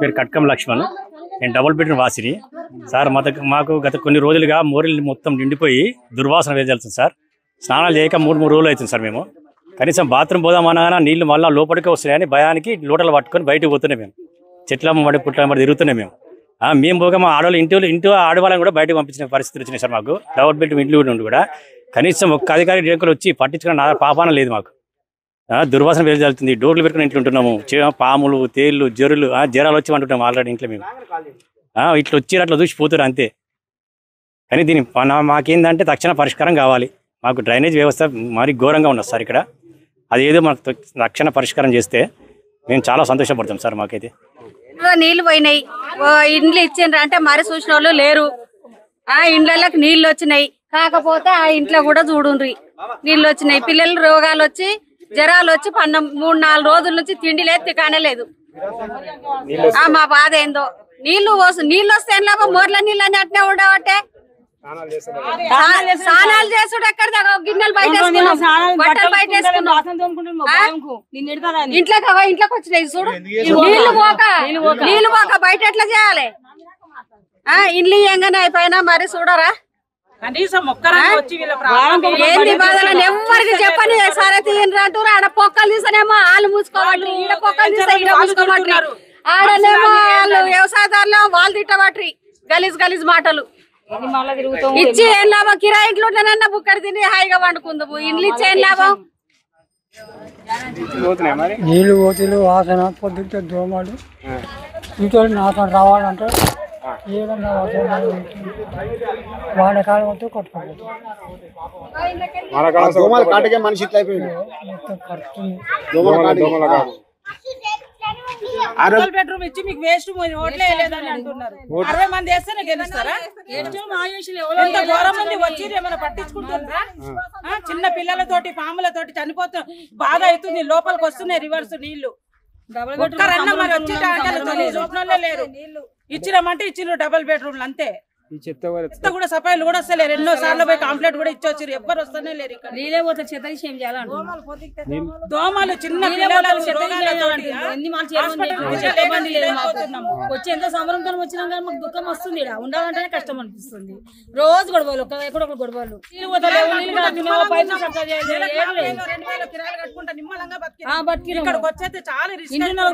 పేరు కట్కం లక్ష్మణ్. నేను double bedroom వాసిని sir. మాకు గత కొన్ని రోజులుగా మోరీలు మొత్తం నిండిపోయి దుర్వాసన వేయాల్సింది సార్. స్నానాలు చేయక 3 రోజులు అవుతుంది సార్. మేము కనీసం బాత్రూమ్ పోదామన్నా నీళ్లు మళ్ళీ లోపలికే వస్తున్నాయని భయానికి లోటలు పట్టుకొని బయటకు పోతున్నాయి. మేము చెట్ల మడి పుట్ల మడి తిరుగుతున్నాయి. మేము పోగా మా ఆడవాళ్ళు ఇంటి ఆడవాళ్ళని కూడా బయటకు పంపించిన పరిస్థితులు వచ్చినాయి సార్. మాకు డబుల్ బెడ్రూమ్ ఇంట్లో ఉండి కూడా కనీసం ఒక్క అధికారి డేకులు వచ్చి పట్టించుకున్న పాపాన లేదు. మాకు దుర్వాసన వెళ్తుంది. డోర్లు పెట్టుకుని ఇంట్లో ఉంటున్నాము. పాములు, తేళ్లు, జ్వరాలు వచ్చి అంటున్నాము ఆల్రెడీ ఇంట్లో. మేము ఇట్లా వచ్చి అట్లా చూసిపోతారు అంతే. కానీ దీని మాకేందంటే తక్షణ పరిష్కారం కావాలి. మాకు డ్రైనేజ్ వ్యవస్థ మరీ ఘోరంగా ఉన్నది సార్ ఇక్కడ. అదేదో మనకు తక్షణ పరిష్కారం చేస్తే మేము చాలా సంతోషపడతాం సార్. మాకైతే నీళ్లు పోయినాయి, ఇండ్లు ఇచ్చిండ్రు అంటే మరి చూసిన వాళ్ళు లేరు. ఆ ఇండ్లకి నీళ్లు వచ్చినాయి, కాకపోతే ఆ ఇంట్లో కూడా చూడుండ్రి నీళ్లు వచ్చినాయి. పిల్లలు రోగాలు వచ్చి జ్వరాలు వచ్చి 3-4 రోజుల నుంచి తిండి లేదు, తికానే లేదు. మా బాధ ఏందో. నీళ్లు వస్తే ఏం లాభం? మోర్ల నీళ్ళు అని అట్నే ఉండవట్టే. స్నానాలు చేసుడు ఎక్కడ? గిన్నెలు బయట బట్టలు బయట ఇంట్లోకి వచ్చినాయి చూడు. నీళ్లు పోక బయట ఎట్లా చేయాలి? ఇల్లు ఎంగనే అయిపోయినా మరి చూడరా. ఏంది బాధలు ఎవరికి చెప్పని సరే తీయండి అంటారు. ఆడ పొక్కలు తీసానేమో వాళ్ళు మూసుకోవాలి, ఈడ పొక్కలు తీసా ఈడ మూసుకోవాలి. ఆడనేమో వాళ్ళు వ్యవసాయదారులు వాళ్ళు తిట్టబట్టి గలీజ్ మాటలు ఇచ్చి ఏం లాభం? కిరాయి ఇంట్లో ఉంటేనన్నా బుక్కడి తిని హాయిగా వండుకుందాము. ఇండ్లు ఇచ్చి ఏం లాభం? నీళ్ళు ఓతులు వాసన పొద్దుంటే దోమలు ఇంట్లో నాశనం రావాలంటే ఏదన్నా వానకాలం వస్తే కొట్టుకోవచ్చు. మనిషి ఇట్లా అయిపోయింది. డబుల్ బెడ్రూమ్ ఇచ్చి మీకు వేస్ట్ ఓట్లే లేదని అంటున్నారు. 60 మంది వేస్తేనే గెలుస్తారా? ఎంత ఘోరం మంది వచ్చి ఏమైనా పట్టించుకుంటున్నారా? చిన్న పిల్లలతోటి పాములతోటి చనిపోతాం, బాధ అవుతుంది. లోపలికి వస్తున్నాయి రివర్స్ నీళ్లు. ఒక్కరన్నా మరి వచ్చి చూపడంలో లేరు. ఇచ్చినామంటే ఇచ్చిన డబుల్ బెడ్రూమ్లు అంతే. చెత్త కూడా సఫాయిలు కూడా వస్తలేరు. 2 సార్లు పోయి కంప్లైంట్ కూడా ఇచ్చొచ్చారు. ఎవ్వరు వస్తూనే లేరు. ఇక్కడ దోమలు చిన్న వచ్చి ఎంత సంబరంతో వచ్చినా కానీ మాకు దుఃఖం వస్తుంది. ఇక్కడ ఉండాలంటేనే కష్టం అనిపిస్తుంది. రోజు గొడవలు, ఎక్కడొక గొడవలు.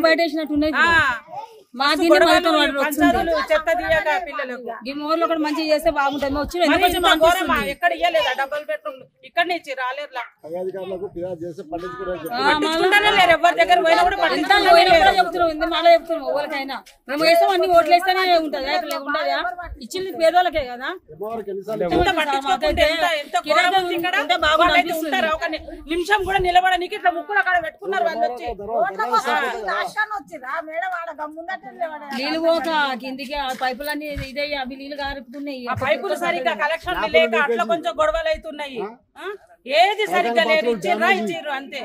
బయట వేసినట్టున్నాయి. మా చెత్త తీయక పిల్లలకు కూడా మంచిగా చేస్తే బాగుంటుంది. వచ్చి ఎక్కడ ఇయ్యలేదా డబుల్ బెడ్రూమ్? ఇక్కడనే ఇచ్చి రాలేరులా. ఎవరి దగ్గర పోయినా కూడా చెప్తున్నాం. మళ్ళీ చెప్తున్నాం ఎవరికైనా మేము వేస్తాం. అన్ని ఓట్లు వేస్తేనే ఉంటది, ఉండదా? ఇచ్చింది పేదోళ్ళకే కదా. నిమిషం కూడా నిలబడడానికి ఇట్లా ముక్కులు అక్కడ పెట్టుకున్నారు వాళ్ళు వచ్చి. నీళ్ళు పోక కిందికి పైపులన్నీ ఇదే అవి నీళ్ళు గారుతున్నాయి. పైపులు సరిగ్గా కలెక్షన్ లేక అట్లా కొంచెం గొడవలు అవుతున్నాయి. ఏది సరిగ్గా లేదు. ఇచ్చిర్రు అంతే.